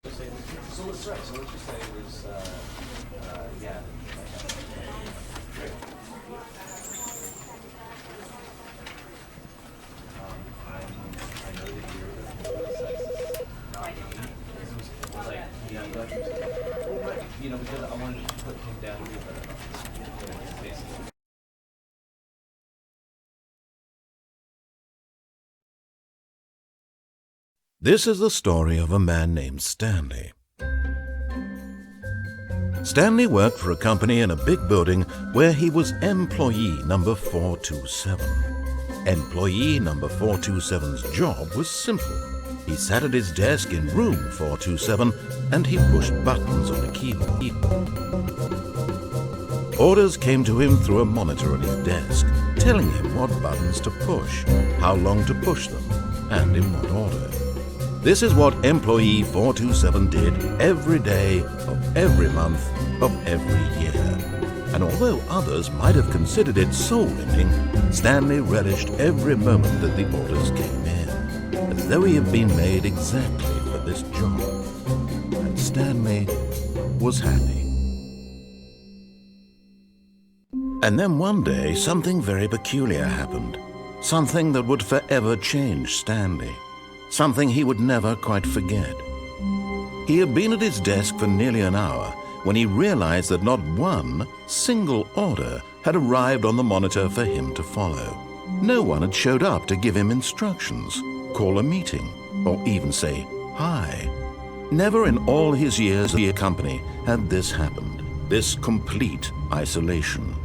So let's try. So let's just say it was, yeah. Great. I know that you're the sexist, not me. It was like, yeah, I'm glad you said that. Well, right. You know, because I wanted to put him down a little bit. Basically. This is the story of a man named Stanley. Stanley worked for a company in a big building where he was employee number 427. Employee number 427's job was simple. He sat at his desk in room 427 and he pushed buttons on a keyboard. Orders came to him through a monitor on his desk, telling him what buttons to push, how long to push them, and in what order. This is what employee 427 did every day of every month of every year. And although others might have considered it soul-rending, Stanley relished every moment that the orders came in, as though he had been made exactly for this job. And Stanley was happy. And then one day, something very peculiar happened. Something that would forever change Stanley. Something he would never quite forget. He had been at his desk for nearly an hour when he realized that not one single order had arrived on the monitor for him to follow. No one had showed up to give him instructions, call a meeting, or even say hi. Never in all his years at the company had this happened, this complete isolation.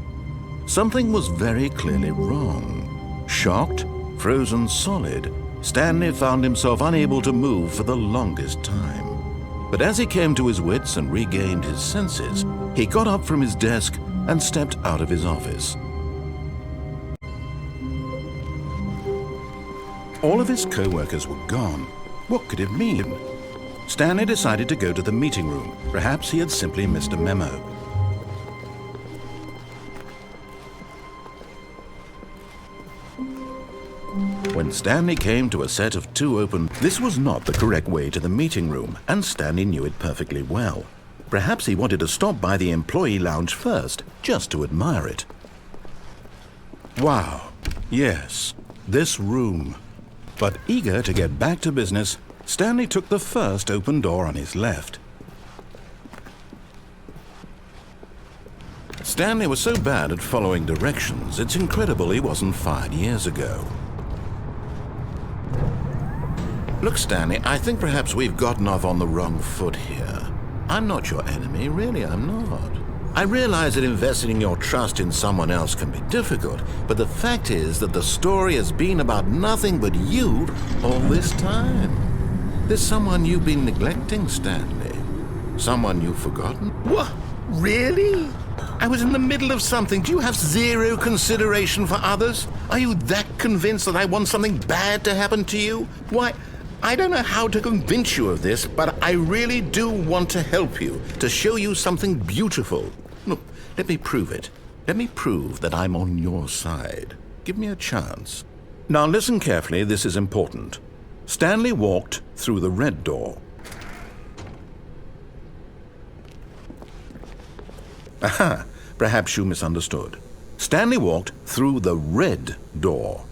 Something was very clearly wrong. Shocked, frozen solid, Stanley found himself unable to move for the longest time. But as he came to his wits and regained his senses, he got up from his desk and stepped out of his office. All of his co-workers were gone. What could it mean? Stanley decided to go to the meeting room. Perhaps he had simply missed a memo. When Stanley came to a set of two open, this was not the correct way to the meeting room, and Stanley knew it perfectly well. Perhaps he wanted to stop by the employee lounge first, just to admire it. Wow, yes, this room. But eager to get back to business, Stanley took the first open door on his left. Stanley was so bad at following directions, it's incredible he wasn't fired years ago. Look, Stanley, I think perhaps we've gotten off on the wrong foot here. I'm not your enemy, really, I'm not. I realize that investing your trust in someone else can be difficult, but the fact is that the story has been about nothing but you all this time. There's someone you've been neglecting, Stanley. Someone you've forgotten. What? Really? I was in the middle of something. Do you have zero consideration for others? Are you that convinced that I want something bad to happen to you? Why, I don't know how to convince you of this, but I really do want to help you, to show you something beautiful. Look, let me prove it. Let me prove that I'm on your side. Give me a chance. Now listen carefully, this is important. Stanley walked through the red door. Aha, perhaps you misunderstood. Stanley walked through the red door.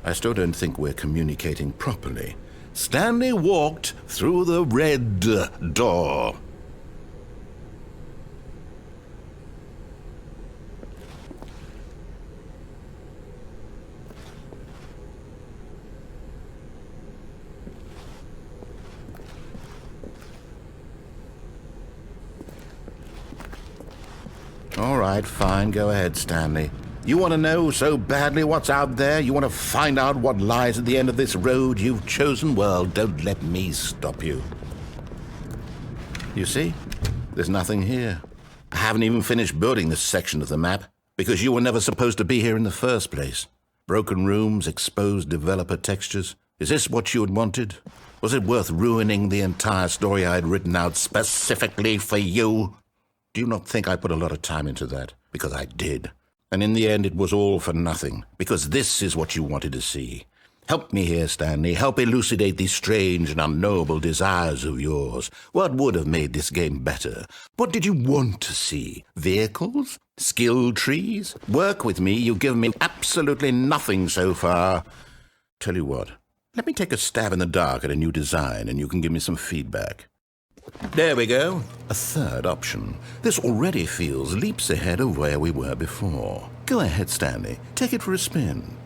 I still don't think we're communicating properly. Stanley walked through the red door. All right, fine, go ahead, Stanley. You want to know so badly what's out there? You want to find out what lies at the end of this road you've chosen? Well, don't let me stop you. You see? There's nothing here. I haven't even finished building this section of the map, because you were never supposed to be here in the first place. Broken rooms, exposed developer textures. Is this what you had wanted? Was it worth ruining the entire story I had written out specifically for you? Do you not think I put a lot of time into that? Because I did. And in the end, it was all for nothing, because this is what you wanted to see. Help me here, Stanley. Help elucidate these strange and unknowable desires of yours. What would have made this game better? What did you want to see? Vehicles? Skill trees? Work with me. You've given me absolutely nothing so far. Tell you what, let me take a stab in the dark at a new design, and you can give me some feedback. There we go. A third option. This already feels leaps ahead of where we were before. Go ahead, Stanley. Take it for a spin.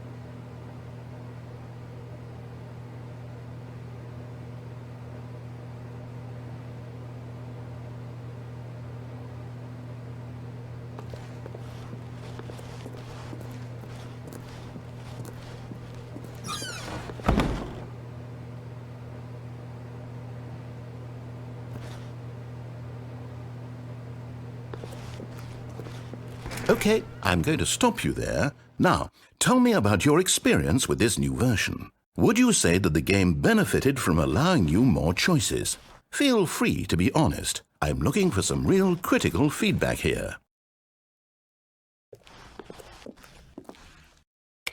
Okay, I'm going to stop you there. Now, tell me about your experience with this new version. Would you say that the game benefited from allowing you more choices? Feel free to be honest. I'm looking for some real critical feedback here.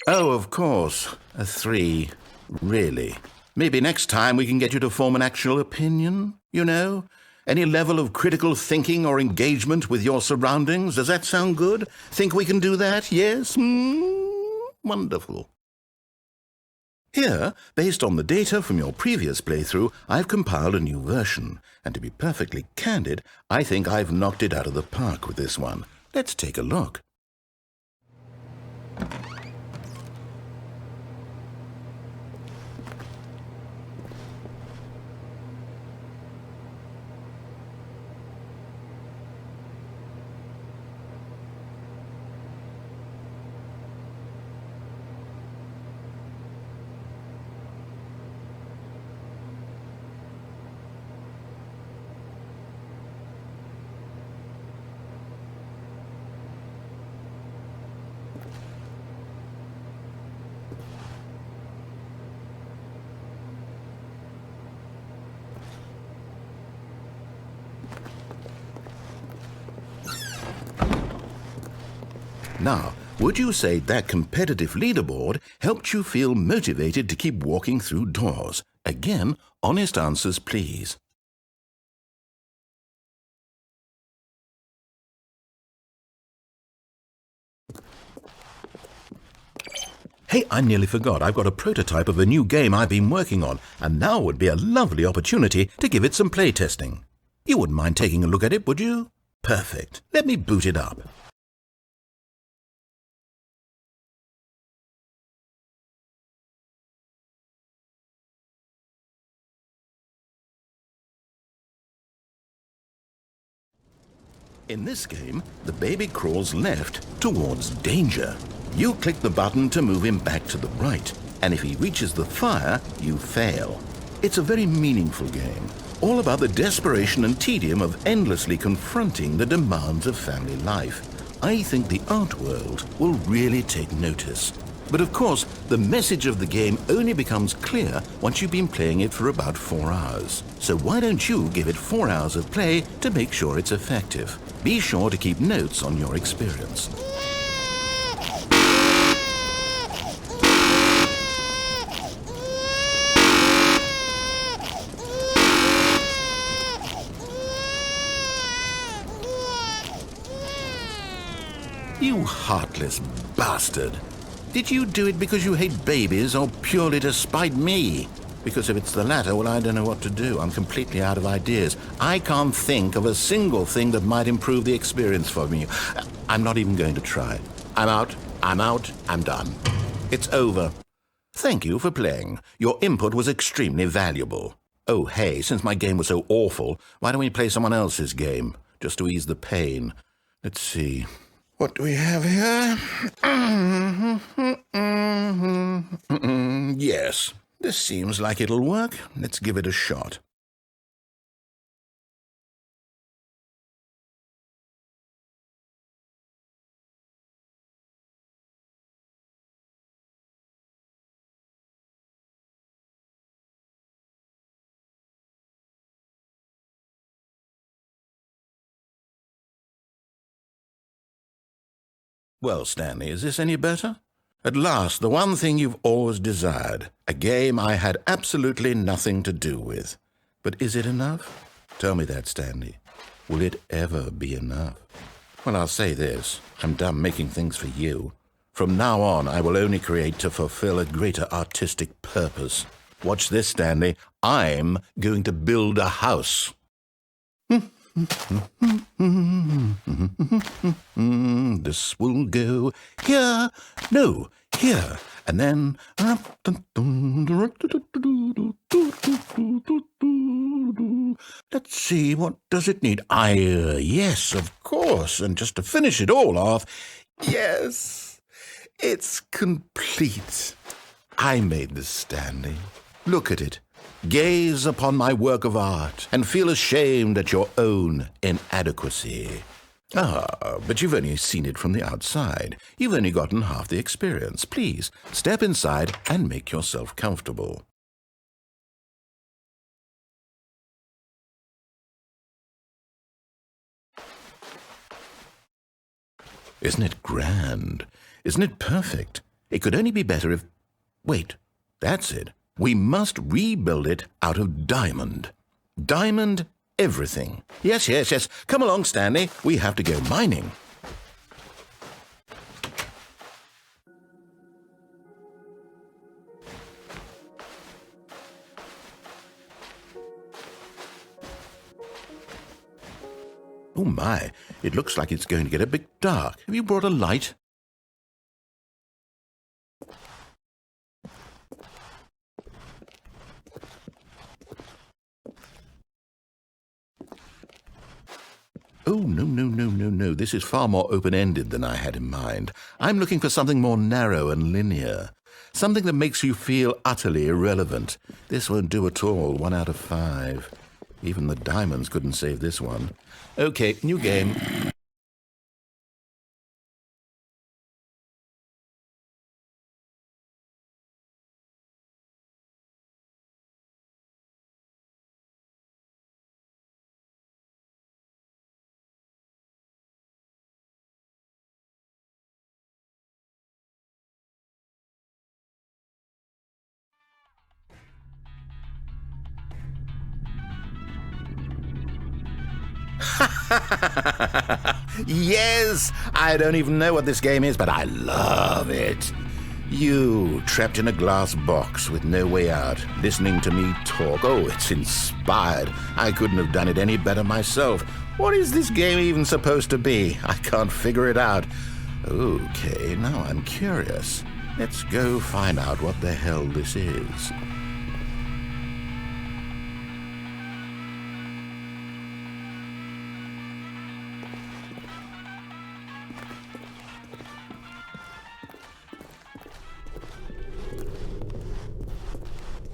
Oh, of course. A 3. Really? Maybe next time we can get you to form an actual opinion, you know? Any level of critical thinking or engagement with your surroundings? Does that sound good? Think we can do that? Yes? Wonderful. Here, based on the data from your previous playthrough, I've compiled a new version. And to be perfectly candid, I think I've knocked it out of the park with this one. Let's take a look. Now, would you say that competitive leaderboard helped you feel motivated to keep walking through doors? Again, honest answers, please. Hey, I nearly forgot. I've got a prototype of a new game I've been working on, and now would be a lovely opportunity to give it some playtesting. You wouldn't mind taking a look at it, would you? Perfect. Let me boot it up. In this game, the baby crawls left towards danger. You click the button to move him back to the right, and if he reaches the fire, you fail. It's a very meaningful game, all about the desperation and tedium of endlessly confronting the demands of family life. I think the art world will really take notice. But of course, the message of the game only becomes clear once you've been playing it for about 4 hours. So why don't you give it 4 hours of play to make sure it's effective? Be sure to keep notes on your experience. You heartless bastard! Did you do it because you hate babies or purely to spite me? Because if it's the latter, well, I don't know what to do. I'm completely out of ideas. I can't think of a single thing that might improve the experience for me. I'm not even going to try. I'm out, I'm done. It's over. Thank you for playing. Your input was extremely valuable. Oh, hey, since my game was so awful, why don't we play someone else's game? Just to ease the pain. Let's see. What do we have here? Yes, this seems like it'll work. Let's give it a shot. Well, Stanley, is this any better? At last, the one thing you've always desired. A game I had absolutely nothing to do with. But is it enough? Tell me that, Stanley. Will it ever be enough? Well, I'll say this. I'm done making things for you. From now on, I will only create to fulfill a greater artistic purpose. Watch this, Stanley. I'm going to build a house. This will go here, no, here, and then... Let's see, what does it need? Yes, of course, and just to finish it all off, yes, it's complete. I made this, Stanley. Look at it. Gaze upon my work of art and feel ashamed at your own inadequacy. Ah, but you've only seen it from the outside. You've only gotten half the experience. Please, step inside and make yourself comfortable. Isn't it grand? Isn't it perfect? It could only be better if... Wait, that's it. We must rebuild it out of diamond. Diamond everything. Yes. Come along, Stanley. We have to go mining. Oh my, it looks like it's going to get a bit dark. Have you brought a light? Oh, no. This is far more open-ended than I had in mind. I'm looking for something more narrow and linear. Something that makes you feel utterly irrelevant. This won't do at all. 1 out of 5. Even the diamonds couldn't save this one. Okay, new game. Yes! I don't even know what this game is, but I love it. You, trapped in a glass box with no way out, listening to me talk. Oh, it's inspired. I couldn't have done it any better myself. What is this game even supposed to be? I can't figure it out. Okay, now I'm curious. Let's go find out what the hell this is.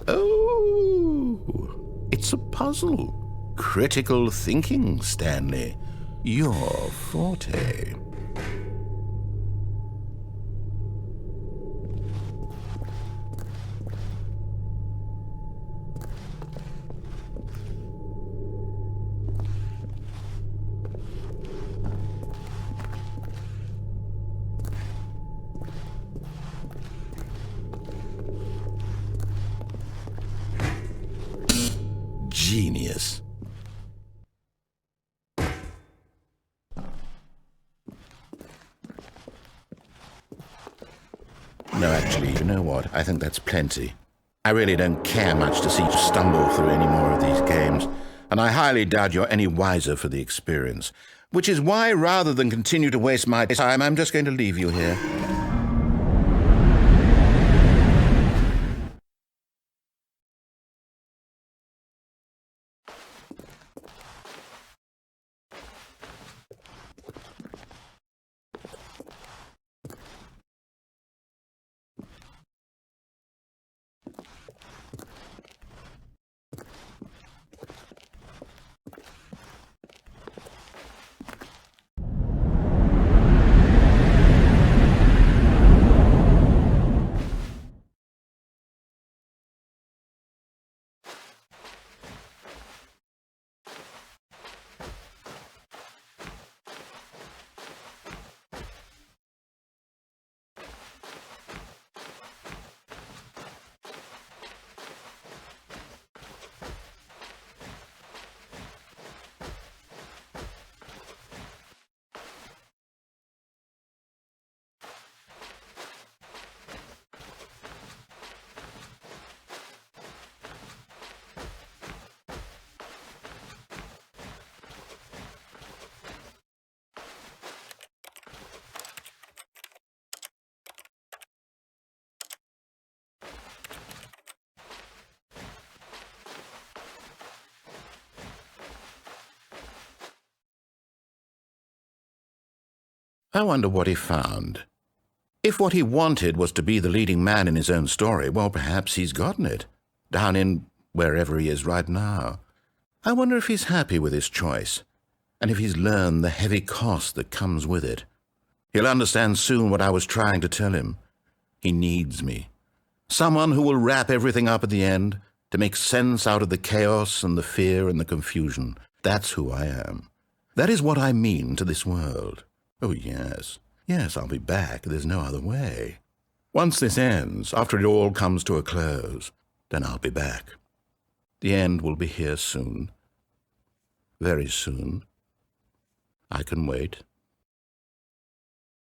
Oh, it's a puzzle. Critical thinking, Stanley. Your forte. Genius. No, actually, you know what? I think that's plenty. I really don't care much to see you stumble through any more of these games, and I highly doubt you're any wiser for the experience. Which is why, rather than continue to waste my time, I'm just going to leave you here. I wonder what he found. If what he wanted was to be the leading man in his own story, well, perhaps he's gotten it, down in wherever he is right now. I wonder if he's happy with his choice, and if he's learned the heavy cost that comes with it. He'll understand soon what I was trying to tell him. He needs me. Someone who will wrap everything up at the end, to make sense out of the chaos and the fear and the confusion. That's who I am. That is what I mean to this world. Oh, yes. Yes, I'll be back. There's no other way. Once this ends, after it all comes to a close, then I'll be back. The end will be here soon. Very soon. I can wait.